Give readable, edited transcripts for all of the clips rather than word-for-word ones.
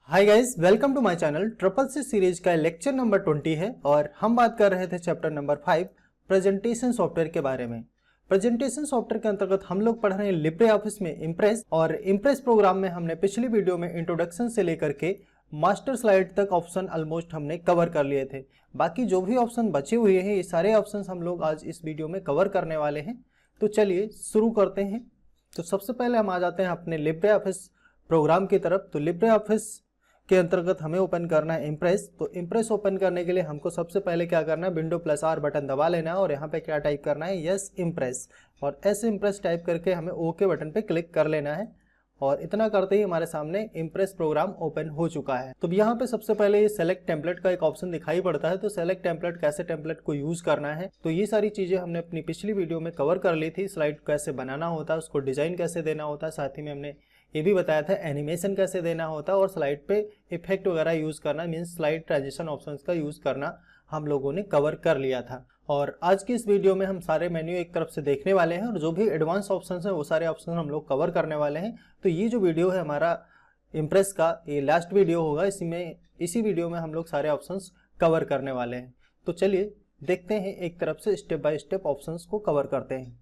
Hi guys, welcome to my channel. Triple C series का lecture number 20 है और हम बात कर रहे थे चैप्टर नंबर 5 प्रेजेंटेशन सॉफ्टवेयर के बारे में। प्रेजेंटेशन सॉफ्टवेयर के अंतर्गत हम लोग पढ़ रहे हैं लिब्रे ऑफिस में इम्प्रेस, और इम्प्रेस प्रोग्राम में हमने पिछली वीडियो में इंट्रोडक्शन से लेकर के मास्टर स्लाइड तक ऑप्शन ऑलमोस्ट हमने कवर कर लिए थे। बाकी जो भी ऑप्शन बचे हुए हैं ये सारे ऑप्शन हम लोग आज इस वीडियो में कवर करने वाले हैं। तो चलिए शुरू करते हैं। तो सबसे पहले हम आ जाते हैं अपने लिब्रे ऑफिस प्रोग्राम की तरफ। तो लिब्रे ऑफिस के अंतर्गत हमें ओपन करना है इम्प्रेस। तो इम्प्रेस ओपन करने के लिए हमको सबसे पहले क्या करना है, विंडो प्लस आर बटन दबा लेना है और यहाँ पे क्या टाइप करना है, यस इम्प्रेस। और एस इम्प्रेस टाइप करके हमें ओके बटन पे क्लिक कर लेना है और इतना करते ही हमारे सामने इम्प्रेस प्रोग्राम ओपन हो चुका है। तो यहाँ पे सबसे पहले ये सेलेक्ट टेम्पलेट का एक ऑप्शन दिखाई पड़ता है। तो सेलेक्ट टेम्पलेट, कैसे टेम्पलेट को यूज करना है, तो ये सारी चीजें हमने अपनी पिछली वीडियो में कवर कर ली थी। स्लाइड कैसे बनाना होता है, उसको डिजाइन कैसे देना होता है, साथ ही में हमने ये भी बताया था एनिमेशन कैसे देना होता है और स्लाइड पे इफेक्ट वगैरह यूज करना, मीन्स स्लाइड ट्रांजिशन ऑप्शंस का यूज करना हम लोगों ने कवर कर लिया था। और आज की इस वीडियो में हम सारे मेन्यू एक तरफ से देखने वाले हैं और जो भी एडवांस ऑप्शंस हैं वो सारे ऑप्शन हम लोग कवर करने वाले हैं। तो ये जो वीडियो है हमारा इम्प्रेस का, ये लास्ट वीडियो होगा। इसी वीडियो में हम लोग सारे ऑप्शंस कवर करने वाले हैं। तो चलिए देखते हैं, एक तरफ से स्टेप बाय स्टेप ऑप्शंस को कवर करते हैं।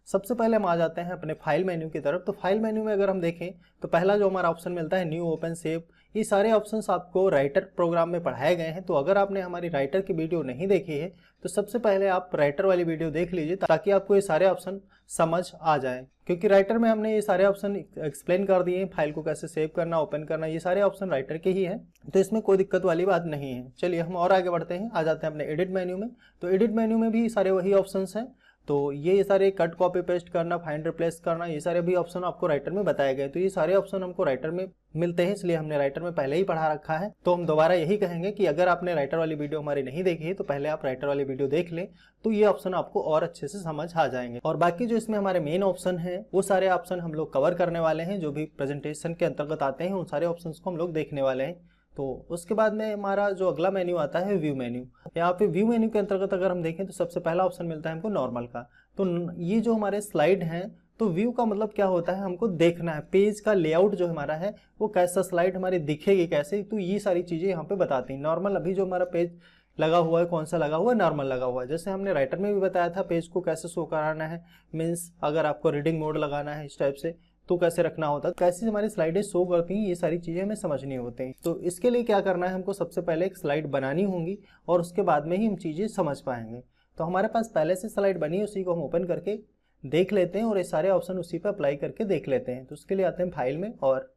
सबसे पहले हम आ जाते हैं अपने फाइल मेन्यू की तरफ। तो फाइल मेन्यू में अगर हम देखें तो पहला जो हमारा ऑप्शन मिलता है न्यू ओपन सेव, ये सारे ऑप्शंस आपको राइटर प्रोग्राम में पढ़ाए गए हैं। तो अगर आपने हमारी राइटर की वीडियो नहीं देखी है तो सबसे पहले आप राइटर वाली वीडियो देख लीजिए ताकि आपको ये सारे ऑप्शन समझ आ जाए, क्योंकि राइटर में हमने ये सारे ऑप्शन एक्सप्लेन कर दिए हैं। फाइल को कैसे सेव करना, ओपन करना, ये सारे ऑप्शन राइटर के ही हैं, तो इसमें कोई दिक्कत वाली बात नहीं है। चलिए हम और आगे बढ़ते हैं, आ जाते हैं अपने एडिट मेन्यू में। तो एडिट मेन्यू में भी सारे वही ऑप्शन हैं। तो ये सारे कट कॉपी पेस्ट करना, फाइंड रिप्लेस करना, ये सारे भी ऑप्शन आपको राइटर में बताए गए। तो ये सारे ऑप्शन हमको राइटर में मिलते हैं, इसलिए हमने राइटर में पहले ही पढ़ा रखा है। तो हम दोबारा यही कहेंगे कि अगर आपने राइटर वाली वीडियो हमारी नहीं देखी है तो पहले आप राइटर वाली वीडियो देख लें, तो ये ऑप्शन आपको और अच्छे से समझ आ जाएंगे। और बाकी जो इसमें हमारे मेन ऑप्शन है वो सारे ऑप्शन हम लोग कवर करने वाले हैं। जो भी प्रेजेंटेशन के अंतर्गत आते हैं उन सारे ऑप्शन को हम लोग देखने वाले हैं। तो उसके बाद में हमारा जो अगला मेन्यू आता है व्यू मेन्यू। यहाँ पे व्यू मेन्यू के अंतर्गत अगर हम देखें तो सबसे पहला ऑप्शन मिलता है हमको नॉर्मल का। तो ये जो हमारे स्लाइड हैं, तो व्यू का मतलब क्या होता है, हमको देखना है पेज का लेआउट जो हमारा है वो कैसा, स्लाइड हमारी दिखेगी कैसे, तो ये सारी चीजें यहाँ पे बताती हैं। नॉर्मल, अभी जो हमारा पेज लगा हुआ है कौन सा लगा हुआ है, नॉर्मल लगा हुआ है। जैसे हमने राइटर में भी बताया था पेज को कैसे शो कराना है, मीन्स अगर आपको रीडिंग मोड लगाना है इस टाइप से तो कैसे रखना होता है, कैसे हमारी स्लाइडें शो करती हैं, ये सारी चीजें हमें समझनी होती हैं। तो इसके लिए क्या करना है, हमको सबसे पहले एक स्लाइड बनानी होगी और उसके बाद में ही हम चीजें समझ पाएंगे। तो हमारे पास पहले से स्लाइड बनी है, उसी को हम ओपन करके देख लेते हैं और ये सारे ऑप्शन उसी पर अप्लाई करके देख लेते हैं। तो उसके लिए आते हैं फाइल में और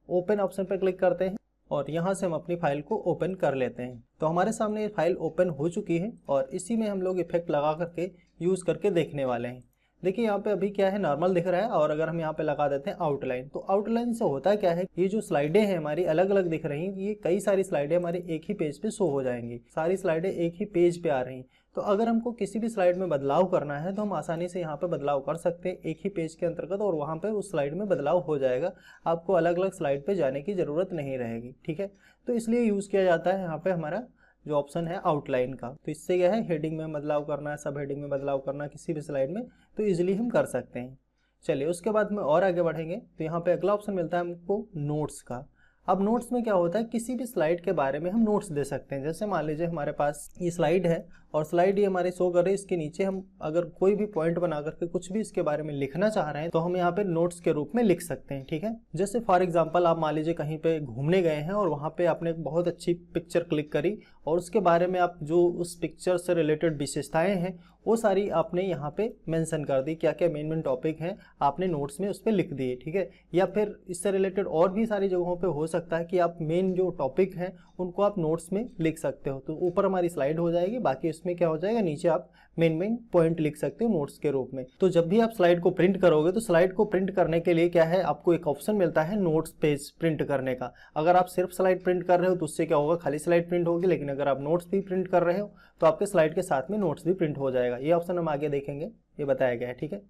ओपन ऑप्शन पर क्लिक करते हैं और यहाँ से हम अपनी फाइल को ओपन कर लेते हैं। तो हमारे सामने ये फाइल ओपन हो चुकी है और इसी में हम लोग इफेक्ट लगा करके यूज करके देखने वाले हैं। देखिए यहाँ पे अभी क्या है, नॉर्मल दिख रहा है और अगर हम यहाँ पे लगा देते हैं आउटलाइन, तो आउटलाइन से होता क्या है, ये जो स्लाइडें हैं हमारी अलग अलग दिख रही हैं, ये कई सारी स्लाइडें हमारी एक ही पेज पे शो हो जाएंगी। सारी स्लाइडें एक ही पेज पे आ रही हैं। तो अगर हमको किसी भी स्लाइड में बदलाव करना है तो हम आसानी से यहाँ पे बदलाव कर सकते हैं एक ही पेज के अंतर्गत, और वहाँ पे उस स्लाइड में बदलाव हो जाएगा। आपको अलग अलग स्लाइड पे जाने की जरूरत नहीं रहेगी, ठीक है। तो इसलिए यूज किया जाता है यहाँ पे हमारा जो ऑप्शन है आउटलाइन का। तो इससे क्या है, हेडिंग में बदलाव करना है, सब हेडिंग में बदलाव करना, किसी भी स्लाइड में, तो इजीली हम कर सकते हैं। चलिए उसके बाद में और आगे बढ़ेंगे तो यहाँ पे अगला ऑप्शन मिलता है हमको नोट्स का। अब नोट्स में क्या होता है, किसी भी स्लाइड के बारे में हम नोट्स दे सकते हैं। जैसे मान लीजिए हमारे पास ये स्लाइड है और स्लाइड ये हमारे शो कर रही है, इसके नीचे हम अगर कोई भी पॉइंट बना करके कुछ भी इसके बारे में लिखना चाह रहे हैं तो हम यहाँ पे नोट्स के रूप में लिख सकते हैं, ठीक है। जैसे फॉर एग्जांपल आप मान लीजिए कहीं पे घूमने गए हैं और वहाँ पे आपने बहुत अच्छी पिक्चर क्लिक करी और उसके बारे में आप जो उस पिक्चर से रिलेटेड विशेषताएं हैं वो सारी आपने यहाँ पे मेंशन कर दी, क्या क्या मेन टॉपिक हैं आपने नोट्स में उस पर लिख दिए, ठीक है। या फिर इससे रिलेटेड और भी सारी जगहों पे हो सकता है कि आप मेन जो टॉपिक हैं उनको आप नोट्स में लिख सकते हो। तो ऊपर हमारी स्लाइड हो जाएगी, बाकी इसमें क्या हो जाएगा, नीचे आप मेन पॉइंट लिख सकते हो नोट्स के रूप में। तो जब भी आप स्लाइड को प्रिंट करोगे तो स्लाइड को प्रिंट करने के लिए क्या है, आपको एक ऑप्शन मिलता है नोट्स पेज प्रिंट करने का। अगर आप सिर्फ स्लाइड प्रिंट कर रहे हो तो उससे क्या होगा, खाली स्लाइड प्रिंट होगी, लेकिन अगर आप नोट्स भी प्रिंट कर रहे हो तो आपके स्लाइड के साथ में नोट्स भी प्रिंट हो जाएगा। ये ऑप्शन हम आगे देखेंगे, ये बताया गया है, ठीक है।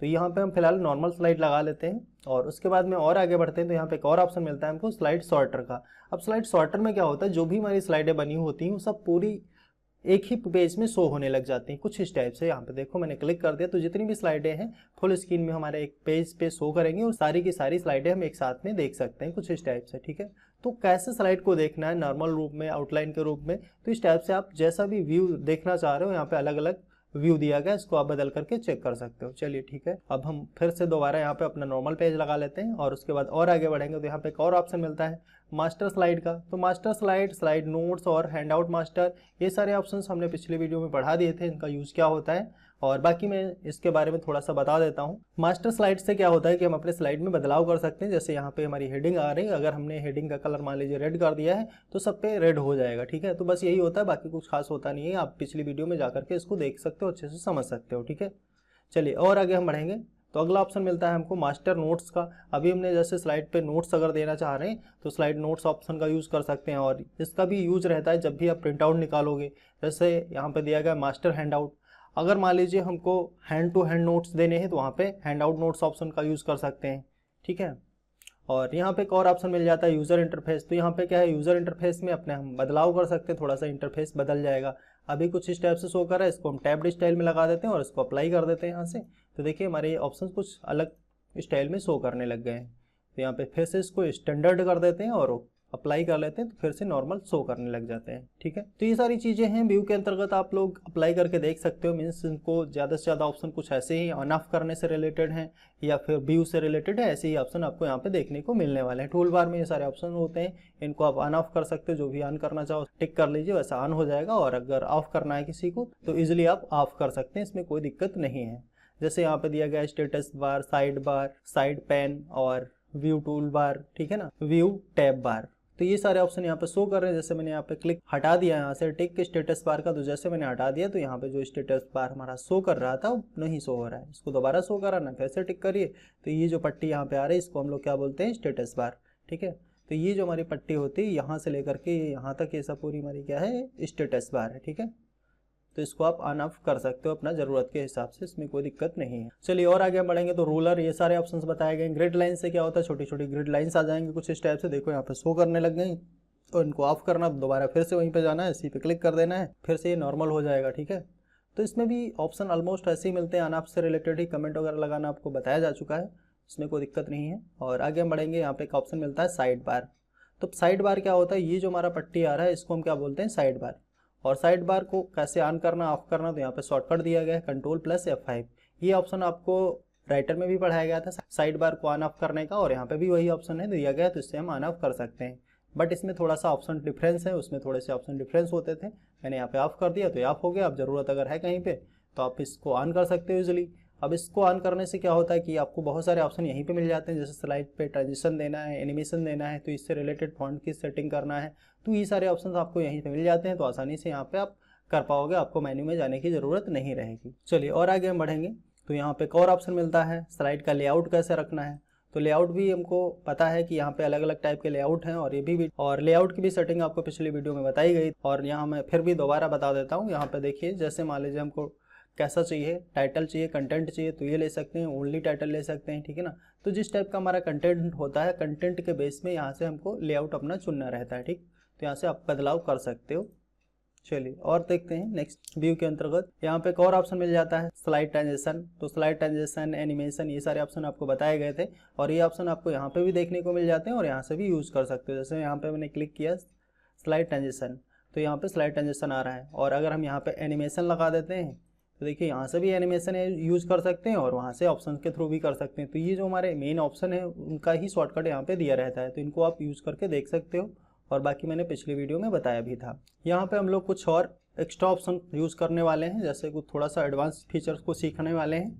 तो यहाँ पे हम फिलहाल नॉर्मल स्लाइड लगा लेते हैं और उसके बाद में और आगे बढ़ते हैं तो यहाँ पे एक और ऑप्शन मिलता है हमको स्लाइड सॉर्टर का। अब स्लाइड सॉर्टर में क्या होता है, जो भी हमारी स्लाइडें बनी होती हैं वो सब पूरी एक ही पेज में शो होने लग जाती हैं कुछ इस टाइप से। यहाँ पे देखो मैंने क्लिक कर दिया तो जितनी भी स्लाइडें हैं फुल स्क्रीन में हमारे एक पेज पे शो करेंगे और सारी की सारी स्लाइडें हम एक साथ में देख सकते हैं कुछ इस टाइप से, ठीक है। तो कैसे स्लाइड को देखना है, नॉर्मल रूप में, आउटलाइन के रूप में, तो इस टाइप से आप जैसा भी व्यू देखना चाह रहे हो यहाँ पे अलग अलग व्यू दिया गया, इसको आप बदल करके चेक कर सकते हो। चलिए ठीक है, अब हम फिर से दोबारा यहाँ पे अपना नॉर्मल पेज लगा लेते हैं और उसके बाद और आगे बढ़ेंगे तो यहाँ पे एक और ऑप्शन मिलता है मास्टर स्लाइड का। तो मास्टर स्लाइड, स्लाइड नोट्स और हैंड आउट मास्टर, ये सारे ऑप्शंस हमने पिछले वीडियो में पढ़ा दिए थे, इनका यूज़ क्या होता है और बाकी मैं इसके बारे में थोड़ा सा बता देता हूँ। मास्टर स्लाइड से क्या होता है कि हम अपने स्लाइड में बदलाव कर सकते हैं। जैसे यहाँ पे हमारी हेडिंग आ रही है, अगर हमने हेडिंग का कलर मान लीजिए रेड कर दिया है तो सब पे रेड हो जाएगा, ठीक है। तो बस यही होता है, बाकी कुछ खास होता नहीं है। आप पिछली वीडियो में जाकर के इसको देख सकते हो, अच्छे से समझ सकते हो, ठीक है। चलिए और आगे हम बढ़ेंगे तो अगला ऑप्शन मिलता है हमको मास्टर नोट्स का। अभी हमने जैसे स्लाइड पे नोट्स अगर देना चाह रहे हैं तो स्लाइड नोट्स ऑप्शन का यूज़ कर सकते हैं और इसका भी यूज रहता है जब भी आप प्रिंट आउट निकालोगे। जैसे यहाँ पे दिया गया मास्टर हैंड आउट, अगर मान लीजिए हमको हैंड टू हैंड नोट्स देने हैं तो वहाँ पे हैंड आउट नोट्स ऑप्शन का यूज़ कर सकते हैं, ठीक है। और यहाँ पे एक और ऑप्शन मिल जाता है यूज़र इंटरफेस। तो यहाँ पे क्या है, यूज़र इंटरफेस में अपने हम बदलाव कर सकते हैं, थोड़ा सा इंटरफेस बदल जाएगा। अभी कुछ इस टाइप से शो कर रहा है, इसको हम टैब्ड स्टाइल में लगा देते हैं और इसको अप्लाई कर देते हैं यहाँ से। तो देखिए हमारे ये ऑप्शन कुछ अलग स्टाइल में शो करने लग गए हैं। तो यहाँ पे फिर से इसको स्टैंडर्ड कर देते हैं और अप्लाई कर लेते हैं तो फिर से नॉर्मल शो करने लग जाते हैं, ठीक है। तो ये सारी चीज़ें हैं व्यू के अंतर्गत, आप लोग अप्लाई करके देख सकते हो। मीन्स इनको ज़्यादा से ज़्यादा ऑप्शन कुछ ऐसे ही ऑन ऑफ करने से रिलेटेड हैं या फिर व्यू से रिलेटेड है, ऐसे ही ऑप्शन आपको यहाँ पे देखने को मिलने वाले हैं। टूल बार में ये सारे ऑप्शन होते हैं, इनको आप ऑन ऑफ कर सकते हो। जो भी ऑन करना चाहो टिक कर लीजिए, वैसा ऑन हो जाएगा। और अगर ऑफ करना है किसी को तो ईजिली आप ऑफ कर सकते हैं, इसमें कोई दिक्कत नहीं है। जैसे यहाँ पे दिया गया स्टेटस बार, साइड पैन और व्यू टूल बार, ठीक है ना, व्यू टैब बार। तो ये सारे ऑप्शन यहाँ पे शो कर रहे हैं। जैसे मैंने यहाँ पे क्लिक हटा दिया यहाँ से टिक के स्टेटस बार का, तो जैसे मैंने हटा दिया तो यहाँ पे जो स्टेटस बार हमारा शो कर रहा था वो नहीं शो हो रहा है। इसको दोबारा शो कराना, फिर से टिक करिए तो ये जो पट्टी यहाँ पे आ रही है इसको हम लोग क्या बोलते हैं, स्टेटस बार, ठीक है। तो ये जो हमारी पट्टी होती है यहाँ से लेकर के यहाँ तक, ये सब पूरी हमारी क्या है, स्टेटस बार है, ठीक है। तो इसको आप ऑन ऑफ कर सकते हो अपना ज़रूरत के हिसाब से, इसमें कोई दिक्कत नहीं है। चलिए और आगे बढ़ेंगे तो रूलर, ये सारे ऑप्शंस बताए गए। ग्रिड लाइन से क्या होता है, छोटी छोटी ग्रिड लाइंस आ जाएंगे कुछ इस टाइप से, देखो यहाँ पे शो करने लग गई। तो इनको ऑफ करना, दोबारा फिर से वहीं पे जाना है, इसी पे क्लिक कर देना है, फिर से ये नॉर्मल हो जाएगा, ठीक है। तो इसमें भी ऑप्शन ऑलमोस्ट ऐसे ही मिलते हैं, ऑन ऑफ से रिलेटेड ही कमेंट वगैरह लगाना आपको बताया जा चुका है, इसमें कोई दिक्कत नहीं है। और आगे हम बढ़ेंगे, यहाँ पे एक ऑप्शन मिलता है साइड बार। तो साइड बार क्या होता है, ये जो हमारा पट्टी आ रहा है इसको हम क्या बोलते हैं, साइड बार। और साइड बार को कैसे ऑन करना ऑफ करना, तो यहाँ पे शॉर्टकट दिया गया है Ctrl+F5। ये ऑप्शन आपको राइटर में भी पढ़ाया गया था साइड बार को ऑन ऑफ करने का, और यहाँ पे भी वही ऑप्शन है दिया गया, तो इससे हम ऑन ऑफ कर सकते हैं। बट इसमें थोड़ा सा ऑप्शन डिफरेंस है, उसमें थोड़े से ऑप्शन डिफरेंस होते थे। मैंने यहाँ पे ऑफ कर दिया तो ये ऑफ हो गया। अब ज़रूरत अगर है कहीं पे तो आप इसको ऑन कर सकते हो इजीली। अब इसको ऑन करने से क्या होता है कि आपको बहुत सारे ऑप्शन यहीं पे मिल जाते हैं। जैसे स्लाइड पे ट्रांजिशन देना है, एनिमेशन देना है, तो इससे रिलेटेड फॉन्ट की सेटिंग करना है, तो ये सारे ऑप्शन आपको यहीं पे मिल जाते हैं। तो आसानी से यहाँ पे आप कर पाओगे, आपको मेन्यू में जाने की ज़रूरत नहीं रहेगी। चलिए और आगे हम बढ़ेंगे तो यहाँ पे एक और ऑप्शन मिलता है स्लाइड का लेआउट कैसे रखना है। तो लेआउट भी हमको पता है कि यहाँ पे अलग अलग टाइप के लेआउट हैं, और ये भी और लेआउट की भी सेटिंग आपको पिछली वीडियो में बताई गई। और यहाँ मैं फिर भी दोबारा बता देता हूँ। यहाँ पे देखिए, जैसे मान लीजिए हमको कैसा चाहिए, टाइटल चाहिए, कंटेंट चाहिए, तो ये ले सकते हैं, ओनली टाइटल ले सकते हैं, ठीक है ना। तो जिस टाइप का हमारा कंटेंट होता है, कंटेंट के बेस में यहाँ से हमको लेआउट अपना चुनना रहता है, ठीक। तो यहाँ से आप बदलाव कर सकते हो। चलिए और देखते हैं नेक्स्ट व्यू के अंतर्गत, यहाँ पे एक और ऑप्शन मिल जाता है स्लाइड ट्रांजिशन। तो स्लाइड ट्रांजिशन, एनिमेशन, ये सारे ऑप्शन आपको बताए गए थे, और ये ऑप्शन आपको यहाँ पे भी देखने को मिल जाते हैं और यहाँ से भी यूज़ कर सकते हो। जैसे यहाँ पे मैंने क्लिक किया स्लाइड ट्रांजिशन, तो यहाँ पे स्लाइड ट्रांजिशन आ रहा है। और अगर हम यहाँ पे एनिमेशन लगा देते हैं तो देखिए यहाँ से भी एनिमेशन यूज़ कर सकते हैं और वहाँ से ऑप्शन के थ्रू भी कर सकते हैं। तो ये जो हमारे मेन ऑप्शन है उनका ही शॉर्टकट यहाँ पे दिया रहता है, तो इनको आप यूज़ करके देख सकते हो। और बाकी मैंने पिछली वीडियो में बताया भी था। यहाँ पे हम लोग कुछ और एक्स्ट्रा ऑप्शन यूज़ करने वाले हैं, जैसे कुछ थोड़ा सा एडवांस फीचर्स को सीखने वाले हैं।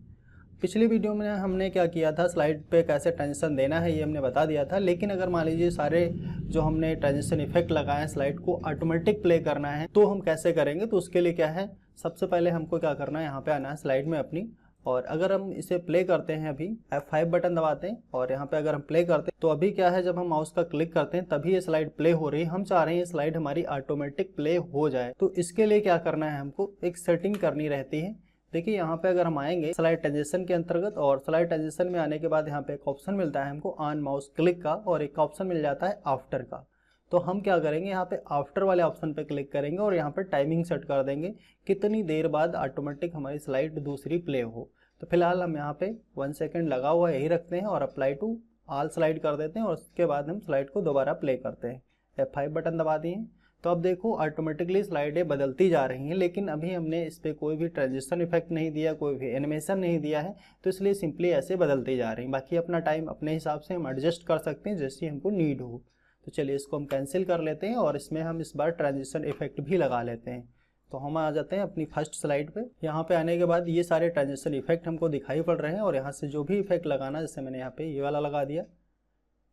पिछली वीडियो में हमने क्या किया था, स्लाइड पे कैसे ट्रांजिशन देना है ये हमने बता दिया था। लेकिन अगर मान लीजिए सारे जो हमने ट्रांजिशन इफेक्ट लगाए हैं स्लाइड को ऑटोमेटिक प्ले करना है तो हम कैसे करेंगे। तो उसके लिए क्या है, सबसे पहले हमको क्या करना है, यहाँ पे आना है स्लाइड में अपनी, और अगर हम इसे प्ले करते हैं, अभी F5 बटन दबाते हैं और यहाँ पे अगर हम प्ले करते हैं तो अभी क्या है, जब हम माउस का क्लिक करते हैं तभी ये स्लाइड प्ले हो रही है। हम चाह रहे हैं ये स्लाइड हमारी ऑटोमेटिक प्ले हो जाए। तो इसके लिए क्या करना है, हमको एक सेटिंग करनी रहती है। देखिए यहाँ पे अगर हम आएंगे स्लाइड ट्रांजिशन के अंतर्गत, और स्लाइड ट्रांजिशन में आने के बाद यहाँ पे एक ऑप्शन मिलता है हमको ऑन माउस क्लिक का, और एक ऑप्शन मिल जाता है आफ्टर का। तो हम क्या करेंगे, यहाँ पे आफ्टर वाले ऑप्शन पे क्लिक करेंगे और यहाँ पे टाइमिंग सेट कर देंगे कितनी देर बाद ऑटोमेटिक हमारी स्लाइड दूसरी प्ले हो। तो फिलहाल हम यहाँ पे 1 सेकेंड लगा हुआ यही रखते हैं और अप्लाई टू ऑल स्लाइड कर देते हैं और उसके बाद हम स्लाइड को दोबारा प्ले करते हैं। F5 बटन दबा दिए तो अब देखो ऑटोमेटिकली स्लाइडें बदलती जा रही हैं, लेकिन अभी हमने इस पर कोई भी ट्रांजिशन इफेक्ट नहीं दिया, कोई भी एनिमेशन नहीं दिया है, तो इसलिए सिंपली ऐसे बदलती जा रही हैं। बाकी अपना टाइम अपने हिसाब से हम एडजस्ट कर सकते हैं जैसी हमको नीड हो। तो चलिए इसको हम कैंसिल कर लेते हैं और इसमें हम इस बार ट्रांजिशन इफेक्ट भी लगा लेते हैं। तो हम आ जाते हैं अपनी फर्स्ट स्लाइड पे। यहाँ पे आने के बाद ये सारे ट्रांजिशन इफेक्ट हमको दिखाई पड़ रहे हैं और यहाँ से जो भी इफेक्ट लगाना, जैसे मैंने यहाँ पे ये वाला लगा दिया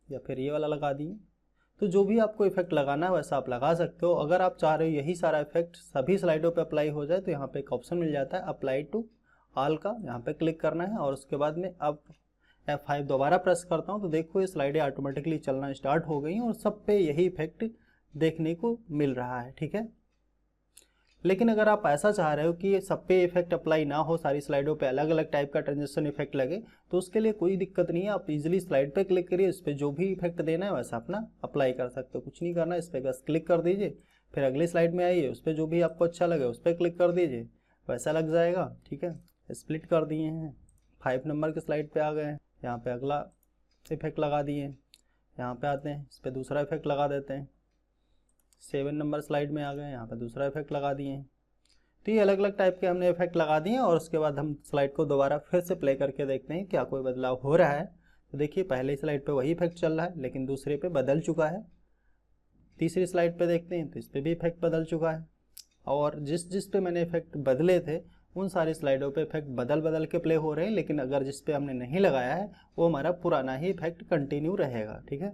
या फिर ये वाला लगा दिए, तो जो भी आपको इफेक्ट लगाना है वैसा आप लगा सकते हो। अगर आप चाह रहे हो यही सारा इफेक्ट सभी स्लाइडों पे अप्लाई हो जाए तो यहाँ पे एक ऑप्शन मिल जाता है अप्लाई टू ऑल का, यहाँ पे क्लिक करना है और उसके बाद में अब F5 दोबारा प्रेस करता हूँ तो देखो ये स्लाइडें ऑटोमेटिकली चलना स्टार्ट हो गई हैं और सब पे यही इफेक्ट देखने को मिल रहा है। ठीक है, लेकिन अगर आप ऐसा चाह रहे हो कि सब पे इफेक्ट अप्लाई ना हो, सारी स्लाइडों पे अलग अलग टाइप का ट्रांजिशन इफेक्ट लगे, तो उसके लिए कोई दिक्कत नहीं है। आप इजीली स्लाइड पे क्लिक करिए, इस पर जो भी इफेक्ट देना है वैसा अपना अप्लाई कर सकते हो। कुछ नहीं करना, इस पर बस क्लिक कर दीजिए, फिर अगली स्लाइड में आइए, उस पर जो भी आपको अच्छा लगे उस पर क्लिक कर दीजिए, वैसा लग जाएगा। ठीक है, स्प्लिट कर दिए हैं, 5 नंबर के स्लाइड पर आ गए हैं, यहाँ पर अगला इफेक्ट लगा दिए, यहाँ पर आते हैं, इस पर दूसरा इफेक्ट लगा देते हैं। 7 नंबर स्लाइड में आ गए, यहाँ पे दूसरा इफेक्ट लगा दिए हैं। तो ये अलग अलग टाइप के हमने इफेक्ट लगा दिए और उसके बाद हम स्लाइड को दोबारा फिर से प्ले करके देखते हैं क्या कोई बदलाव हो रहा है। तो देखिए पहली स्लाइड पे वही इफेक्ट चल रहा है लेकिन दूसरे पे बदल चुका है। तीसरी स्लाइड पे देखते हैं तो इस पर भी इफेक्ट बदल चुका है और जिस पे मैंने इफेक्ट बदले थे उन सारी स्लाइडों पे इफेक्ट बदल के प्ले हो रहे हैं, लेकिन अगर जिस पे हमने नहीं लगाया है वो हमारा पुराना ही इफेक्ट कंटिन्यू रहेगा। ठीक है,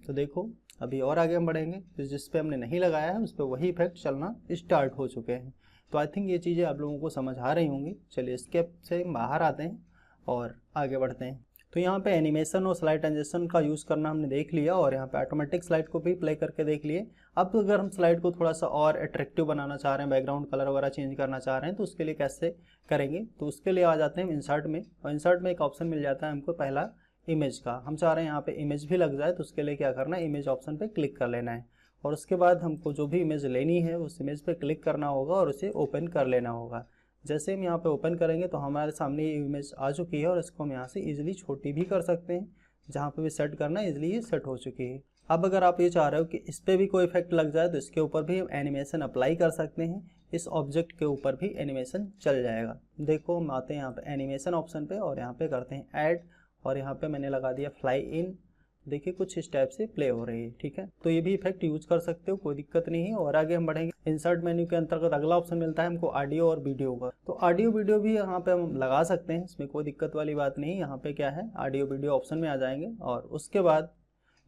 तो देखो अभी और आगे हम बढ़ेंगे तो जिस पे हमने नहीं लगाया है उस पर वही इफेक्ट चलना स्टार्ट हो चुके हैं। तो आई थिंक ये चीज़ें आप लोगों को समझ आ रही होंगी। चलिए इसके से बाहर आते हैं और आगे बढ़ते हैं। तो यहाँ पे एनिमेशन और स्लाइड ट्रांजिशन का यूज़ करना हमने देख लिया और यहाँ पे ऑटोमेटिक स्लाइड को भी प्ले करके देख लिए। अब अगर हम स्लाइड को थोड़ा सा और अट्रैक्टिव बनाना चाह रहे हैं, बैकग्राउंड कलर वगैरह चेंज करना चाह रहे हैं, तो उसके लिए कैसे करेंगे, तो उसके लिए आ जाते हैं इंसर्ट में और इंसर्ट में एक ऑप्शन मिल जाता है हमको पहला इमेज का। हम चाह रहे हैं यहाँ पे इमेज भी लग जाए, तो उसके लिए क्या करना है, इमेज ऑप्शन पे क्लिक कर लेना है और उसके बाद हमको जो भी इमेज लेनी है उस इमेज पे क्लिक करना होगा और उसे ओपन कर लेना होगा। जैसे हम यहाँ पे ओपन करेंगे तो हमारे सामने ये इमेज आ चुकी है और इसको हम यहाँ से इजीली छोटी भी कर सकते हैं। जहाँ पे भी सेट करना है इजीली ये सेट हो चुकी है। अब अगर आप ये चाह रहे हो कि इस पर भी कोई इफेक्ट लग जाए तो इसके ऊपर भी हम एनिमेशन अप्लाई कर सकते हैं। इस ऑब्जेक्ट के ऊपर भी एनिमेशन चल जाएगा। देखो हम आते हैं यहाँ पे एनिमेशन ऑप्शन पे और यहाँ पे करते हैं ऐड और यहाँ पे मैंने लगा दिया फ्लाई इन। देखिए कुछ इस टाइप से प्ले हो रही है। ठीक है, तो ये भी इफेक्ट यूज कर सकते हो, कोई दिक्कत नहीं है। और आगे हम बढ़ेंगे, इंसर्ट मेन्यू के अंतर्गत अगला ऑप्शन मिलता है हमको ऑडियो और वीडियो का। तो ऑडियो वीडियो भी यहाँ पे हम लगा सकते हैं, इसमें कोई दिक्कत वाली बात नहीं। यहाँ पे क्या है, ऑडियो वीडियो ऑप्शन में आ जाएंगे और उसके बाद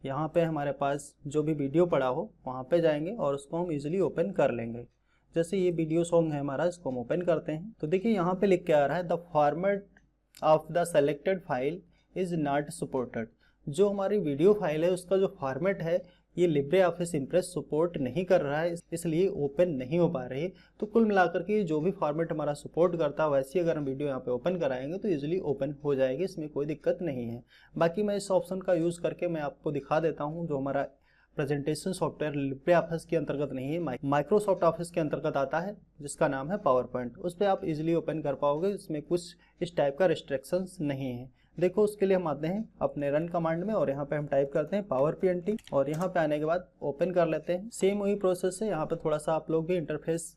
यहाँ पे हमारे पास जो भी वीडियो पड़ा हो वहाँ पे जाएंगे और उसको हम इजीली ओपन कर लेंगे। जैसे ये वीडियो सॉन्ग है हमारा, इसको हम ओपन करते हैं तो देखिए यहाँ पे लिख के आ रहा है the format of the selected file is not supported. जो हमारी वीडियो फाइल है उसका जो फॉर्मेट है ये लिब्रे ऑफिस इम्प्रेस सपोर्ट नहीं कर रहा है, इसलिए ओपन नहीं हो पा रही है। तो कुल मिलाकर के जो भी फॉर्मेट हमारा सपोर्ट करता है वैसे अगर हम वीडियो यहाँ पे ओपन कराएंगे तो इजीली ओपन हो जाएगी, इसमें कोई दिक्कत नहीं है। बाकी मैं इस ऑप्शन का यूज़ करके मैं आपको दिखा देता हूँ। जो हमारा प्रेजेंटेशन सॉफ्टवेयर लिब्रे ऑफिस के अंतर्गत नहीं है, माइक्रोसॉफ्ट ऑफिस के अंतर्गत आता है, जिसका नाम है पावर पॉइंट। उस पर आप इजीली ओपन कर पाओगे, इसमें कुछ इस टाइप का रिस्ट्रिक्शंस नहीं है। देखो उसके लिए हम आते हैं अपने रन कमांड में और यहाँ पे हम टाइप करते हैं पावर PNT और यहाँ पे आने के बाद ओपन कर लेते हैं। सेम वही प्रोसेस है, यहाँ पे थोड़ा सा आप लोग भी इंटरफेस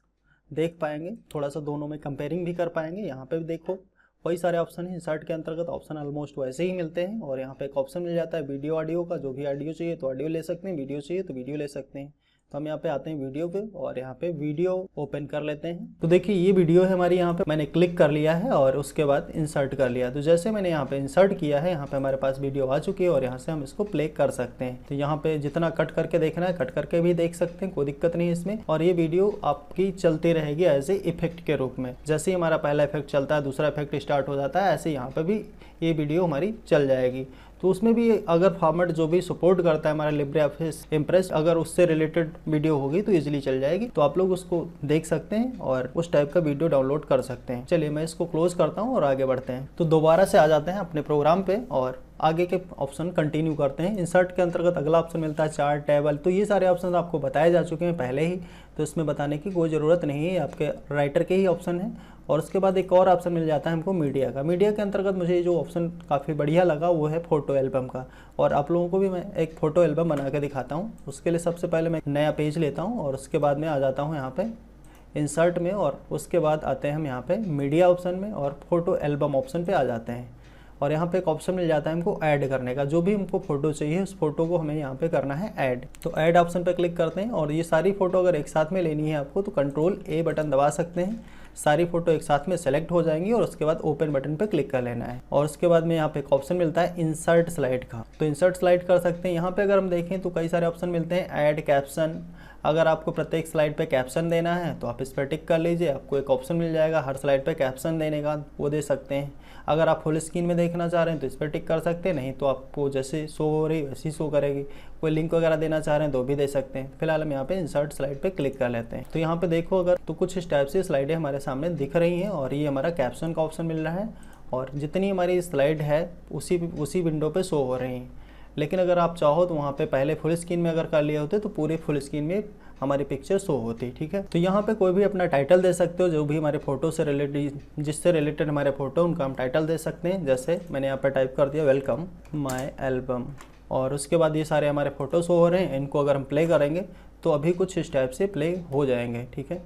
देख पाएंगे, थोड़ा सा दोनों में कंपेयरिंग भी कर पाएंगे। यहाँ पे भी देखो वही सारे ऑप्शन है, इंसर्ट के अंतर्गत ऑप्शन ऑलमोस्ट वैसे ही मिलते हैं और यहाँ पे एक ऑप्शन मिल जाता है वीडियो ऑडियो का। जो भी ऑडियो चाहिए तो ऑडियो ले सकते हैं, वीडियो चाहिए तो वीडियो ले सकते हैं। तो हम यहाँ पे आते हैं वीडियो पे और यहाँ पे वीडियो ओपन कर लेते हैं। तो देखिए ये वीडियो है हमारी, यहाँ पे मैंने क्लिक कर लिया है और उसके बाद इंसर्ट कर लिया। तो जैसे मैंने यहाँ पे इंसर्ट किया है, यहाँ पे हमारे पास वीडियो आ चुकी है और यहाँ से हम इसको प्ले कर सकते हैं। तो यहाँ पे जितना कट करके देखना है कट करके भी देख सकते हैं, कोई दिक्कत नहीं है इसमें। और ये वीडियो आपकी चलती रहेगी एज ए इफेक्ट के रूप में। जैसे ही हमारा पहला इफेक्ट चलता है दूसरा इफेक्ट स्टार्ट हो जाता है, ऐसे यहाँ पे भी ये वीडियो हमारी चल जाएगी। तो उसमें भी अगर फॉर्मेट जो भी सपोर्ट करता है हमारा लिब्रे ऑफिस इम्प्रेस, अगर उससे रिलेटेड वीडियो होगी तो इजीली चल जाएगी, तो आप लोग उसको देख सकते हैं और उस टाइप का वीडियो डाउनलोड कर सकते हैं। चलिए मैं इसको क्लोज करता हूँ और आगे बढ़ते हैं। तो दोबारा से आ जाते हैं अपने प्रोग्राम पे और आगे के ऑप्शन कंटिन्यू करते हैं। इंसर्ट के अंतर्गत अगला ऑप्शन मिलता है चार्ट, टेबल। तो ये सारे ऑप्शन आपको बताए जा चुके हैं पहले ही, तो इसमें बताने की कोई ज़रूरत नहीं है, आपके राइटर के ही ऑप्शन है। और उसके बाद एक और ऑप्शन मिल जाता है हमको मीडिया का। मीडिया के अंतर्गत मुझे जो ऑप्शन काफ़ी बढ़िया लगा वो है फ़ोटो एल्बम का, और आप लोगों को भी मैं एक फ़ोटो एल्बम बना के दिखाता हूँ। उसके लिए सबसे पहले मैं नया पेज लेता हूँ और उसके बाद में आ जाता हूँ यहाँ पे इंसर्ट में, और उसके बाद आते हैं हम यहाँ पे मीडिया ऑप्शन में और फोटो एल्बम ऑप्शन पे आ जाते हैं। और यहाँ पे एक ऑप्शन मिल जाता है हमको ऐड करने का, जो भी हमको फ़ोटो चाहिए उस फोटो को हमें यहाँ पे करना है ऐड। तो ऐड ऑप्शन पे क्लिक करते हैं और ये सारी फ़ोटो अगर एक साथ में लेनी है आपको तो Ctrl+A बटन दबा सकते हैं, सारी फ़ोटो एक साथ में सेलेक्ट हो जाएंगी और उसके बाद ओपन बटन पे क्लिक कर लेना है। और उसके बाद में यहाँ पे एक ऑप्शन मिलता है इंसर्ट स्लाइड का, तो इंसर्ट स्लाइड कर सकते हैं। यहाँ पे अगर हम देखें तो कई सारे ऑप्शन मिलते हैं, ऐड कैप्शन। अगर आपको प्रत्येक स्लाइड पे कैप्शन देना है तो आप इस पर टिक कर लीजिए, आपको एक ऑप्शन मिल जाएगा हर स्लाइड पे कैप्शन देने का, वो दे सकते हैं। अगर आप फुल स्क्रीन में देखना चाह रहे हैं तो इस पर टिक कर सकते हैं, नहीं तो आपको जैसे शो हो रही वैसी शो करेगी। कोई लिंक वगैरह देना चाह रहे हैं तो भी दे सकते हैं। फिलहाल हम यहाँ पे इंसर्ट स्लाइड पे क्लिक कर लेते हैं। तो यहाँ पे देखो अगर तो कुछ इस टाइप से स्लाइडें हमारे सामने दिख रही हैं और ये हमारा कैप्शन का ऑप्शन मिल रहा है, और जितनी हमारी स्लाइड है उसी विंडो पे शो हो रही हैं। लेकिन अगर आप चाहो तो वहाँ पे पहले फुल स्क्रीन में अगर कर लिए होते तो पूरे फुल स्क्रीन में हमारी पिक्चर शो होती, ठीक है। तो यहाँ पे कोई भी अपना टाइटल दे सकते हो, जो भी हमारे फ़ोटो से रिलेटेड, जिससे रिलेटेड हमारे फ़ोटो उनका हम टाइटल दे सकते हैं। जैसे मैंने यहाँ पर टाइप कर दिया वेलकम माय एल्बम, और उसके बाद ये सारे हमारे फ़ोटो शो हो रहे हैं। इनको अगर हम प्ले करेंगे तो अभी कुछ इस टाइप से प्ले हो जाएंगे, ठीक है।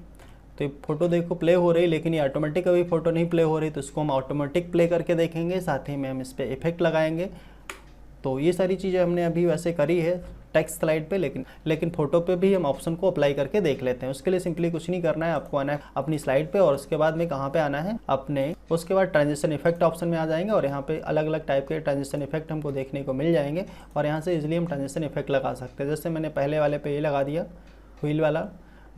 तो फ़ोटो देखो प्ले हो रही, लेकिन ये ऑटोमेटिक अभी फ़ोटो नहीं प्ले हो रही, तो इसको हम ऑटोमेटिक प्ले करके देखेंगे। साथ ही में हम इस पर इफेक्ट लगाएंगे। तो ये सारी चीज़ें हमने अभी वैसे करी है टेक्स्ट स्लाइड पे, लेकिन फ़ोटो पे भी हम ऑप्शन को अप्लाई करके देख लेते हैं। उसके लिए सिंपली कुछ नहीं करना है, आपको आना है अपनी स्लाइड पे और उसके बाद में कहाँ पे आना है उसके बाद ट्रांजिशन इफेक्ट ऑप्शन में आ जाएंगे और यहाँ पे अलग अलग टाइप के ट्रांजिशन इफेक्ट हमको देखने को मिल जाएंगे और यहाँ से इजीली हम ट्रांजिशन इफेक्ट लगा सकते हैं। जैसे मैंने पहले वाले पे ये लगा दिया व्हील वाला,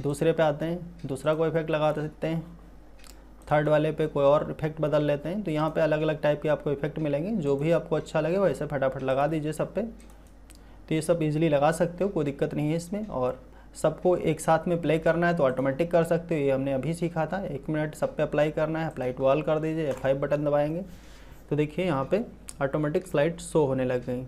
दूसरे पे आते हैं दूसरा कोई इफेक्ट लगा सकते हैं, थर्ड वाले पे कोई और इफेक्ट बदल लेते हैं। तो यहाँ पे अलग अलग टाइप के आपको इफेक्ट मिलेंगे, जो भी आपको अच्छा लगे वैसे फटाफट लगा दीजिए सब पे। तो ये सब इजीली लगा सकते हो, कोई दिक्कत नहीं है इसमें। और सबको एक साथ में प्ले करना है तो ऑटोमेटिक कर सकते हो, ये हमने अभी सीखा था। 1 मिनट सब पे अप्लाई करना है, अप्लाई टू ऑल कर दीजिए, F5 बटन दबाएंगे तो देखिए यहाँ पे ऑटोमेटिक स्लाइड शो होने लग गई।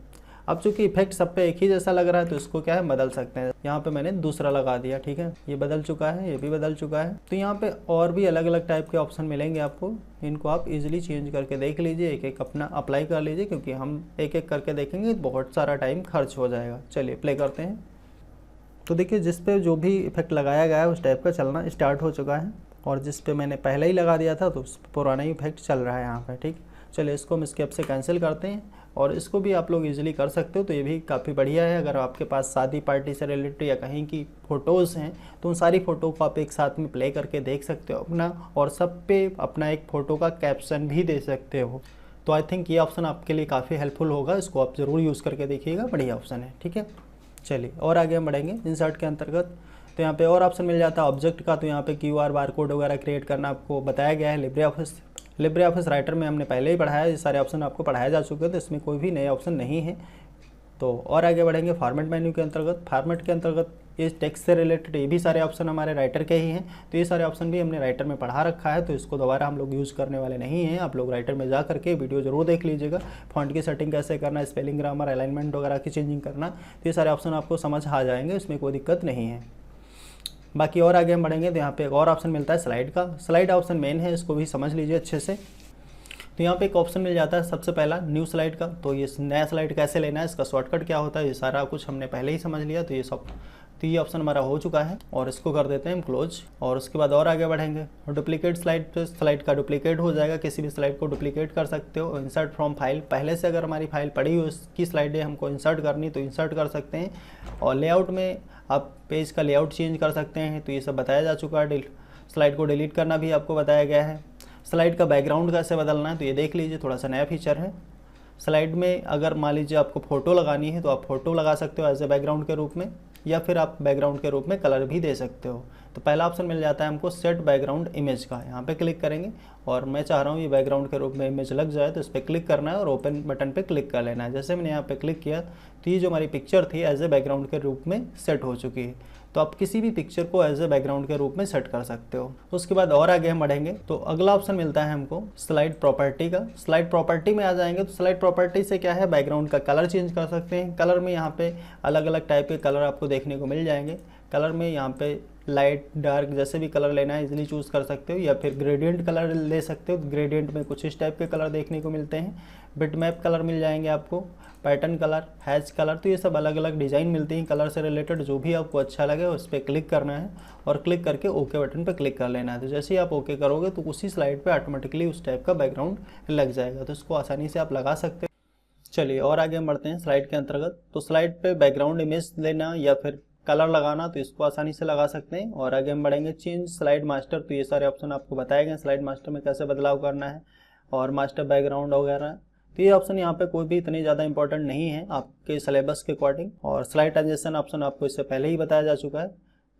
अब चूंकि इफेक्ट सब पे एक ही जैसा लग रहा है तो इसको क्या है बदल सकते हैं। यहाँ पे मैंने दूसरा लगा दिया, ठीक है, ये बदल चुका है, ये भी बदल चुका है। तो यहाँ पे और भी अलग अलग टाइप के ऑप्शन मिलेंगे आपको, इनको आप इजीली चेंज करके देख लीजिए, एक एक अपना अप्लाई कर लीजिए, क्योंकि हम एक एक करके देखेंगे तो बहुत सारा टाइम खर्च हो जाएगा। चलिए प्ले करते हैं। तो देखिए जिस पे जो भी इफेक्ट लगाया गया है उस टाइप का चलना स्टार्ट हो चुका है, और जिस पे मैंने पहले ही लगा दिया था तो उस पुराना ही इफेक्ट चल रहा है यहाँ पे, ठीक। चलिए इसको हम स्केप से कैंसिल करते हैं और इसको भी आप लोग इजीली कर सकते हो। तो ये भी काफ़ी बढ़िया है। अगर आपके पास शादी पार्टी से रिलेटेड या कहीं की फ़ोटोज़ हैं तो उन सारी फ़ोटो को आप एक साथ में प्ले करके देख सकते हो अपना, और सब पे अपना एक फ़ोटो का कैप्शन भी दे सकते हो। तो आई थिंक ये ऑप्शन आपके लिए काफ़ी हेल्पफुल होगा, इसको आप ज़रूर यूज़ करके देखिएगा, बढ़िया ऑप्शन है, ठीक है। चलिए और आगे हम बढ़ेंगे इंसर्ट के अंतर्गत। तो यहाँ पे और ऑप्शन मिल जाता है ऑब्जेक्ट का। तो यहाँ पे QR बारकोड वगैरह क्रिएट करना आपको बताया गया है लिब्रे ऑफिस राइटर में, हमने पहले ही पढ़ाया है, ये सारे ऑप्शन आपको पढ़ाए जा चुके हैं, तो इसमें कोई भी नए ऑप्शन नहीं है। तो और आगे बढ़ेंगे फॉर्मेट मेन्यू के अंतर्गत। फॉर्मेट के अंतर्गत ये टेक्स्ट से रिलेटेड ये भी सारे ऑप्शन हमारे राइटर के ही हैं, तो ये सारे ऑप्शन भी हमने राइटर में पढ़ा रखा है, तो इसको दोबारा हम लोग यूज़ करने वाले नहीं हैं। आप लोग राइटर में जा करके वीडियो जरूर देख लीजिएगा। फॉन्ट की सेटिंग कैसे करना, स्पेलिंग ग्रामर अलाइनमेंट वगैरह की चेंजिंग करना, तो ये सारे ऑप्शन आपको समझ आ जाएंगे, इसमें कोई दिक्कत नहीं है। बाकी और आगे हम बढ़ेंगे तो यहाँ पे एक और ऑप्शन मिलता है स्लाइड का। स्लाइड ऑप्शन मेन है, इसको भी समझ लीजिए अच्छे से। तो यहाँ पे एक ऑप्शन मिल जाता है सबसे पहला न्यू स्लाइड का। तो ये नया स्लाइड कैसे लेना है, इसका शॉर्टकट क्या होता है, ये सारा कुछ हमने पहले ही समझ लिया। तो ये ऑप्शन हमारा हो चुका है और इसको कर देते हैं हम क्लोज। और उसके बाद और आगे बढ़ेंगे डुप्लीकेट स्लाइड पे, स्लाइड का डुप्लीकेट हो जाएगा, किसी भी स्लाइड को डुप्लीकेट कर सकते हो। इंसर्ट फ्रॉम फाइल, पहले से अगर हमारी फाइल पड़ी हो उसकी स्लाइडें हमको इंसर्ट करनी तो इंसर्ट कर सकते हैं। और लेआउट में आप पेज का लेआउट चेंज कर सकते हैं, तो ये सब बताया जा चुका है। स्लाइड को डिलीट करना भी आपको बताया गया है। स्लाइड का बैकग्राउंड कैसे बदलना है तो ये देख लीजिए, थोड़ा सा नया फीचर है। स्लाइड में अगर मान लीजिए आपको फ़ोटो लगानी है तो आप फ़ोटो लगा सकते हो एज ए बैकग्राउंड के रूप में, या फिर आप बैकग्राउंड के रूप में कलर भी दे सकते हो। तो पहला ऑप्शन मिल जाता है हमको सेट बैकग्राउंड इमेज का, यहाँ पे क्लिक करेंगे और मैं चाह रहा हूँ ये बैकग्राउंड के रूप में इमेज लग जाए, तो इस पर क्लिक करना है और ओपन बटन पे क्लिक कर लेना है। जैसे मैंने यहाँ पे क्लिक किया तो ये जो हमारी पिक्चर थी एज ए बैकग्राउंड के रूप में सेट हो चुकी है। तो आप किसी भी पिक्चर को एज ए बैकग्राउंड के रूप में सेट कर सकते हो। उसके बाद और आगे हम बढ़ेंगे तो अगला ऑप्शन मिलता है हमको स्लाइड प्रॉपर्टी का। स्लाइड प्रॉपर्टी में आ जाएंगे तो स्लाइड प्रॉपर्टी से क्या है, बैकग्राउंड का कलर चेंज कर सकते हैं। कलर में यहाँ पे अलग अलग टाइप के कलर आपको देखने को मिल जाएंगे। कलर में यहाँ पे लाइट डार्क जैसे भी कलर लेना है इजीली चूज़ कर सकते हो, या फिर ग्रेडियंट कलर ले सकते हो। ग्रेडियंट में कुछ इस टाइप के कलर देखने को मिलते हैं। बिटमैप कलर मिल जाएंगे आपको, पैटर्न कलर, हैच कलर, तो ये सब अलग अलग डिज़ाइन मिलती हैं कलर से रिलेटेड। जो भी आपको अच्छा लगे उस पर क्लिक करना है और क्लिक करके ओके बटन पर क्लिक कर लेना है। तो जैसे ही आप ओके करोगे तो उसी स्लाइड पे ऑटोमेटिकली उस टाइप का बैकग्राउंड लग जाएगा। तो इसको आसानी से आप लगा सकते हो। चलिए और आगे हम बढ़ते हैं स्लाइड के अंतर्गत। तो स्लाइड पे बैकग्राउंड इमेज लेना या फिर कलर लगाना, तो इसको आसानी से लगा सकते हैं। और आगे हम बढ़ेंगे चेंज स्लाइड मास्टर, तो ये सारे ऑप्शन आपको बताए गए स्लाइड मास्टर में कैसे बदलाव करना है, और मास्टर बैकग्राउंड वगैरह। तो ये ऑप्शन यहाँ पे कोई भी इतनी ज़्यादा इंपॉर्टेंट नहीं है आपके सिलेबस के अकॉर्डिंग। और स्लाइड ट्रांजिशन ऑप्शन आपको इससे पहले ही बताया जा चुका है,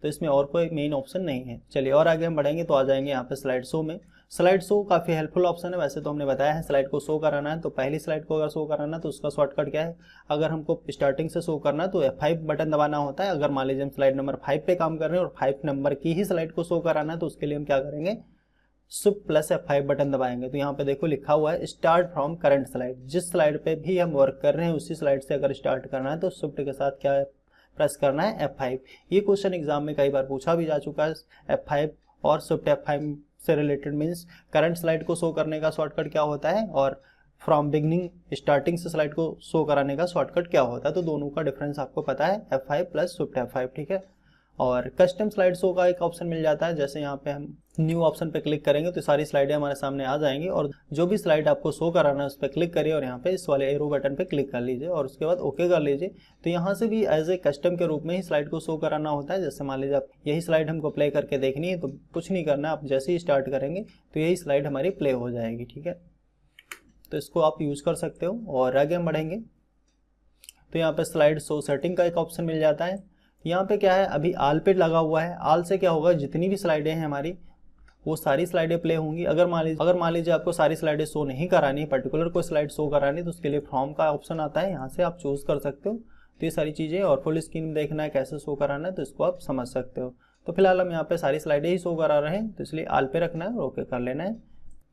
तो इसमें और कोई मेन ऑप्शन नहीं है। चलिए और आगे हम बढ़ेंगे तो आ जाएंगे यहाँ पे स्लाइड शो में। स्लाइड शो काफ़ी हेल्पफुल ऑप्शन है। वैसे तो हमने बताया है स्लाइड को शो कराना है, तो पहली स्लाइड को अगर शो कराना है तो उसका शॉर्टकट क्या है, अगर हमको स्टार्टिंग से शो करना है तो F5 बटन दबाना होता है। अगर मान लीजिए हम स्लाइड नंबर 5 पे काम कर रहे हैं और 5 नंबर की ही स्लाइड को शो कराना है तो उसके लिए हम क्या करेंगे, शिफ्ट प्लस F5 बटन दबाएंगे। तो यहाँ पे देखो लिखा हुआ है स्टार्ट फ्रॉम करंट स्लाइड। जिस स्लाइड पे भी हम वर्क कर रहे हैं उसी स्लाइड से अगर स्टार्ट करना है तो शिफ्ट के साथ क्या प्रेस करना है, F5। ये क्वेश्चन एग्जाम में कई बार पूछा भी जा चुका है। F5 और शिफ्ट F5 से रिलेटेड मीन्स करंट स्लाइड को शो करने का शॉर्टकट क्या होता है और फ्रॉम बिगनिंग स्टार्टिंग से स्लाइड को शो कराने का शॉर्टकट क्या होता है। तो दोनों का डिफरेंस आपको पता है, F5 प्लस शिफ्ट F5, ठीक है। और कस्टम स्लाइड शो का एक ऑप्शन मिल जाता है। जैसे यहाँ पे हम न्यू ऑप्शन पे क्लिक करेंगे तो सारी स्लाइडें हमारे सामने आ जाएंगी, और जो भी स्लाइड आपको शो कराना है उस पर क्लिक करिए और यहाँ पे इस वाले एरो बटन पे क्लिक कर लीजिए और उसके बाद ओके कर लीजिए। तो यहाँ से भी एज ए कस्टम के रूप में ही स्लाइड को शो कराना होता है। जैसे मान लीजिए आप यही स्लाइड हमको प्ले करके देखनी है तो कुछ नहीं करना, आप जैसे ही स्टार्ट करेंगे तो यही स्लाइड हमारी प्ले हो जाएगी, ठीक है। तो इसको आप यूज़ कर सकते हो। और आगे हम बढ़ेंगे तो यहाँ पे स्लाइड शो सेटिंग का एक ऑप्शन मिल जाता है। यहाँ पे क्या है, अभी आल पे लगा हुआ है। आल से क्या होगा, जितनी भी स्लाइडें हैं हमारी वो सारी स्लाइडें प्ले होंगी। अगर मान लीजिए आपको सारी स्लाइडें शो नहीं करानी है, पर्टिकुलर कोई स्लाइड शो करानी है, तो उसके लिए फ्रॉम का ऑप्शन आता है, यहाँ से आप चूज कर सकते हो। तो ये सारी चीज़ें, और फुल स्क्रीन देखना है कैसे शो कराना है तो इसको आप समझ सकते हो। तो फिलहाल हम यहाँ पे सारी स्लाइडें ही शो करा रहे हैं, तो इसलिए आल पे रखना है और ओके कर लेना है।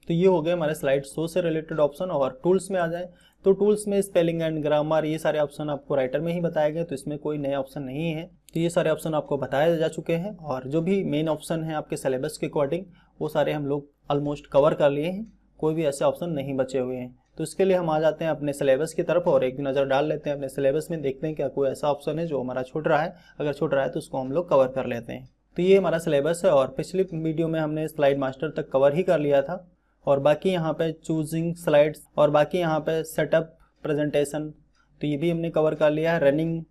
तो ये हो गए हमारे स्लाइड शो से रिलेटेड ऑप्शन। और टूल्स में आ जाए तो टूल्स में स्पेलिंग एंड ग्रामर ये सारे ऑप्शन आपको राइटर में ही बताए गए, तो इसमें कोई नए ऑप्शन नहीं है। तो ये सारे ऑप्शन आपको बताए जा चुके हैं, और जो भी मेन ऑप्शन है आपके सिलेबस के अकॉर्डिंग वो सारे हम लोग ऑलमोस्ट कवर कर लिए हैं। कोई भी ऐसे ऑप्शन नहीं बचे हुए हैं। तो इसके लिए हम आ जाते हैं अपने सिलेबस की तरफ और एक नज़र डाल लेते हैं अपने सिलेबस में, देखते हैं क्या कोई ऐसा ऑप्शन है जो हमारा छूट रहा है। अगर छूट रहा है तो उसको हम लोग कवर कर लेते हैं। तो ये हमारा सिलेबस है, और पिछली वीडियो में हमने स्लाइड मास्टर तक कवर ही कर लिया था, और बाकी यहाँ पे चूजिंग स्लाइड्स और बाकी यहाँ पे सेटअप प्रेजेंटेशन, तो ये भी हमने कवर कर लिया है। रनिंग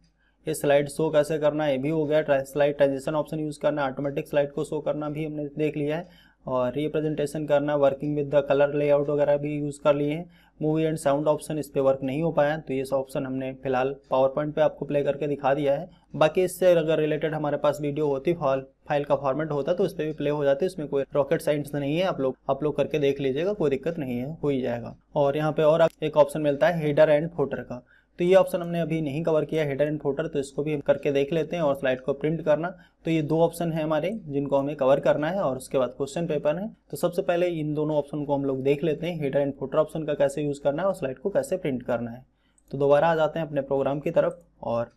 ये स्लाइड शो कैसे करना है ये भी हो गया। स्लाइड ट्रांजिशन ऑप्शन यूज़ करना, ऑटोमेटिक स्लाइड को शो करना भी हमने देख लिया है, और रिप्रेजेंटेशन करना, working with the colour layout वगैरह भी यूज़ कर लिए हैं। मूवी एंड साउंड ऑप्शन इस पर वर्क नहीं हो पाया, तो ये सब ऑप्शन हमने फिलहाल पावर पॉइंट पे आपको प्ले करके दिखा दिया है। बाकी इससे अगर रिलेटेड हमारे पास वीडियो होती, फाइल का फॉर्मेट होता तो इस पर भी प्ले हो जाती, इसमें कोई रॉकेट साइंस नहीं है। आप लोग करके देख लीजिएगा, कोई दिक्कत नहीं है, हो ही जाएगा। और यहाँ पे और एक ऑप्शन मिलता है हेडर एंड फुटर का, तो ये ऑप्शन हमने अभी नहीं कवर किया, हेडर एंड फुटर, तो इसको भी हम करके देख लेते हैं। और स्लाइड को प्रिंट करना, तो ये दो ऑप्शन है हमारे जिनको हमें कवर करना है, और उसके बाद क्वेश्चन पेपर है। तो सबसे पहले इन दोनों ऑप्शन को हम लोग देख लेते हैं, हेडर एंड फुटर ऑप्शन का कैसे यूज़ करना है और स्लाइड को कैसे प्रिंट करना है। तो दोबारा आ जाते हैं अपने प्रोग्राम की तरफ, और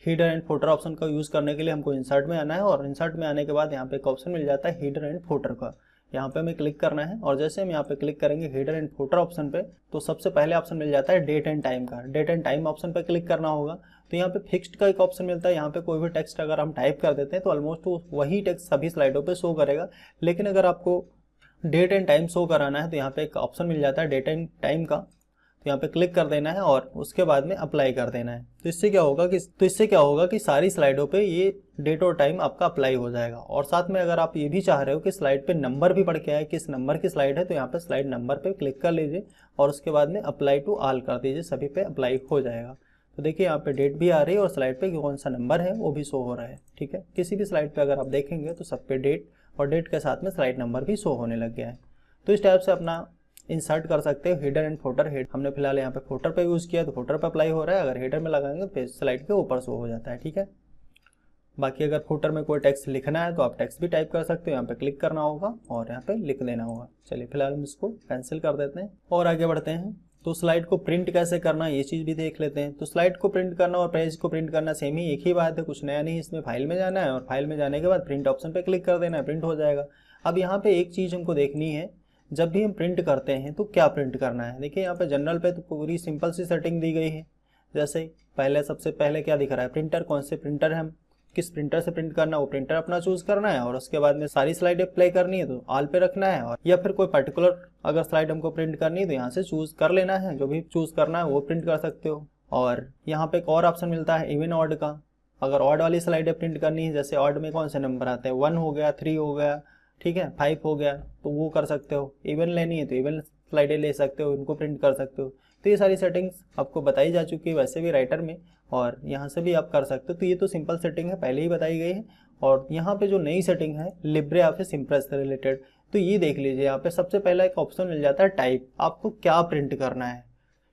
हेडर एंड फुटर ऑप्शन का यूज़ करने के लिए हमको इंसर्ट में आना है, और इंसर्ट में आने के बाद यहाँ पे एक ऑप्शन मिल जाता है हेडर एंड फुटर का, यहाँ पे हमें क्लिक करना है। और जैसे हम यहाँ पे क्लिक करेंगे हेडर एंड फुटर ऑप्शन पे, तो सबसे पहले ऑप्शन मिल जाता है डेट एंड टाइम का। डेट एंड टाइम ऑप्शन पे क्लिक करना होगा, तो यहाँ पे फिक्स्ड का एक ऑप्शन मिलता है। यहाँ पे कोई भी टेक्स्ट अगर हम टाइप कर देते हैं तो ऑलमोस्ट वही टेक्स्ट सभी स्लाइडों पे शो करेगा। लेकिन अगर आपको डेट एंड टाइम शो कराना है तो यहाँ पे एक ऑप्शन मिल जाता है डेट एंड टाइम का, तो यहाँ पे क्लिक कर देना है और उसके बाद में अप्लाई कर देना है। तो इससे क्या होगा कि सारी स्लाइडों पे ये डेट और टाइम आपका अप्लाई हो जाएगा। और साथ में अगर आप ये भी चाह रहे हो कि स्लाइड पे नंबर भी पढ़ के आए, किस नंबर की स्लाइड है, तो यहाँ पे स्लाइड नंबर पे क्लिक कर लीजिए और उसके बाद में अप्लाई टू ऑल कर दीजिए, सभी पे अप्लाई हो जाएगा। तो देखिए यहाँ पे डेट भी आ रही है और स्लाइड पे कौन सा नंबर है वो भी शो हो रहा है। ठीक है, किसी भी स्लाइड पे अगर आप देखेंगे तो सब पे डेट और डेट के साथ में स्लाइड नंबर भी शो होने लग गया है। तो इस टाइप से अपना इंसर्ट कर सकते हो हेडर एंड फुटर। हेड हमने फिलहाल यहाँ पे फुटर पे यूज़ किया तो फुटर पे अप्लाई हो रहा है, अगर हेडर में लगाएंगे तो स्लाइड के ऊपर शो हो जाता है। ठीक है, बाकी अगर फुटर में कोई टेक्स्ट लिखना है तो आप टेक्स्ट भी टाइप कर सकते हो, यहाँ पे क्लिक करना होगा और यहाँ पे लिख देना होगा। चलिए फिलहाल हम इसको कैंसिल कर देते हैं और आगे बढ़ते हैं। तो स्लाइड को प्रिंट कैसे करना है ये चीज़ भी देख लेते हैं। तो स्लाइड को प्रिंट करना और पेज को प्रिंट करना सेम ही एक ही बात है, कुछ नया नहीं। इसमें फाइल में जाना है और फाइल में जाने के बाद प्रिंट ऑप्शन पे क्लिक कर देना है, प्रिंट हो जाएगा। अब यहाँ पे एक चीज़ हमको देखनी है, जब भी हम प्रिंट करते हैं तो क्या प्रिंट करना है। देखिए यहाँ पे जनरल पे तो पूरी सिंपल सी सेटिंग दी गई है। जैसे पहले सबसे पहले क्या दिख रहा है, प्रिंटर, कौन से प्रिंटर है, हम किस प्रिंटर से प्रिंट करना है वो प्रिंटर अपना चूज करना है और उसके बाद में सारी स्लाइड अप्लाई करनी है तो ऑल पे रखना है, और या फिर कोई पर्टिकुलर अगर स्लाइड हमको प्रिंट करनी है तो यहाँ से चूज कर लेना है, जो भी चूज करना है वो प्रिंट कर सकते हो। और यहाँ पे एक और ऑप्शन मिलता है इवन ऑड का, अगर ऑड वाली स्लाइडें प्रिंट करनी है, जैसे ऑड में कौन से नंबर आते हैं, 1 हो गया, 3 हो गया, ठीक है, 5 हो गया, तो वो कर सकते हो। इवन लेनी है तो इवन स्लाइडें ले सकते हो, इनको प्रिंट कर सकते हो। तो ये सारी सेटिंग्स आपको बताई जा चुकी है वैसे भी राइटर में, और यहाँ से भी आप कर सकते हो। तो ये तो सिंपल सेटिंग है, पहले ही बताई गई है। और यहाँ पे जो नई सेटिंग है लिब्रे ऑफिस इम्प्रेस से रिलेटेड, तो ये देख लीजिए। यहाँ पे सबसे पहला एक ऑप्शन मिल जाता है टाइप, आपको क्या प्रिंट करना है।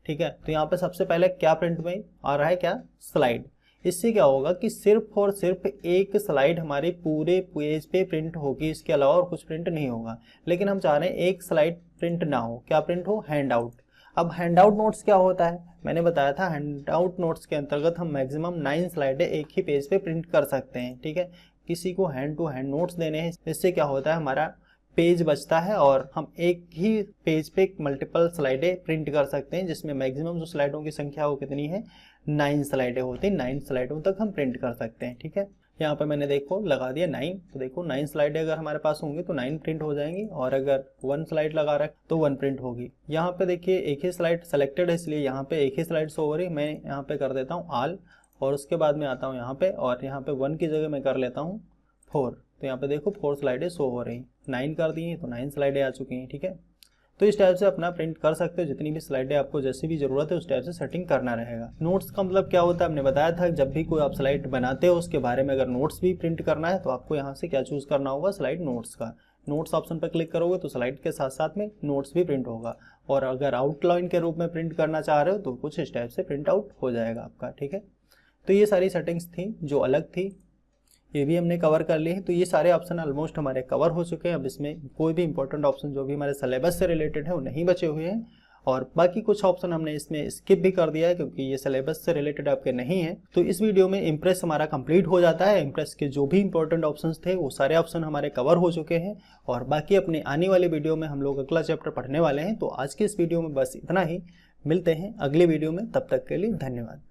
ठीक है, तो यहाँ पे सबसे पहले क्या प्रिंट में आ रहा है, क्या, स्लाइड। इससे क्या होगा कि सिर्फ और सिर्फ एक स्लाइड हमारे पूरे पेज पे प्रिंट होगी, इसके अलावा और कुछ प्रिंट नहीं होगा। लेकिन हम चाह रहे हैं एक स्लाइड प्रिंट ना हो, क्या प्रिंट हो, हैंड आउट। अब हैंड आउट नोट्स क्या होता है, मैंने बताया था हैंड आउट नोट्स के अंतर्गत हम मैक्सिमम 9 स्लाइडें एक ही पेज पे प्रिंट कर सकते हैं। ठीक है, किसी को हैंड टू हैंड नोट्स देने हैं, इससे क्या होता है हमारा पेज बचता है और हम एक ही पेज पे मल्टीपल स्लाइडें प्रिंट कर सकते हैं, जिसमें मैक्सिमम जो स्लाइडों की संख्या वो कितनी है, 9 स्लाइडें होती हैं। 9 स्लाइडों तक हम प्रिंट कर सकते हैं। ठीक है, यहाँ पे मैंने देखो लगा दिया 9, तो देखो 9 स्लाइडें अगर हमारे पास होंगी तो 9 प्रिंट हो जाएंगी, और अगर 1 स्लाइड लगा रहा है तो 1 प्रिंट होगी। यहाँ पे देखिए एक ही स्लाइड सेलेक्टेड है, इसलिए यहाँ पे एक ही स्लाइड शो हो रही है। मैं यहाँ पे कर देता हूँ ऑल, और उसके बाद में आता हूँ यहाँ पे, और यहाँ पे 1 की जगह मैं कर लेता हूँ 4। तो यहाँ पे देखो 4 स्लाइडें शो हो रही हैं, 9 कर दी हैं तो 9 स्लाइडें आ चुकी हैं। ठीक है, तो इस टाइप से अपना प्रिंट कर सकते हो, जितनी भी स्लाइडें आपको जैसी भी जरूरत है उस टाइप से सेटिंग करना रहेगा। नोट्स का मतलब क्या होता है, हमने बताया था, जब भी कोई आप स्लाइड बनाते हो उसके बारे में अगर नोट्स भी प्रिंट करना है तो आपको यहाँ से क्या चूज करना होगा, स्लाइड नोट्स का। नोट्स ऑप्शन पर क्लिक करोगे तो स्लाइड के साथ साथ में नोट्स भी प्रिंट होगा, और अगर आउटलाइन के रूप में प्रिंट करना चाह रहे हो तो कुछ इस टाइप से प्रिंट आउट हो जाएगा आपका। ठीक है, तो ये सारी सेटिंग्स थी जो अलग थी, ये भी हमने कवर कर ली है। तो ये सारे ऑप्शन ऑलमोस्ट हमारे कवर हो चुके हैं। अब इसमें कोई भी इंपॉर्टेंट ऑप्शन जो भी हमारे सिलेबस से रिलेटेड है वो नहीं बचे हुए हैं, और बाकी कुछ ऑप्शन हमने इसमें स्किप भी कर दिया है क्योंकि ये सिलेबस से रिलेटेड आपके नहीं है। तो इस वीडियो में इम्प्रेस हमारा कंप्लीट हो जाता है। इम्प्रेस के जो भी इंपॉर्टेंट ऑप्शंस थे वो सारे ऑप्शन हमारे कवर हो चुके हैं, और बाकी अपने आने वाले वीडियो में हम लोग अगला चैप्टर पढ़ने वाले हैं। तो आज के इस वीडियो में बस इतना ही, मिलते हैं अगले वीडियो में, तब तक के लिए धन्यवाद।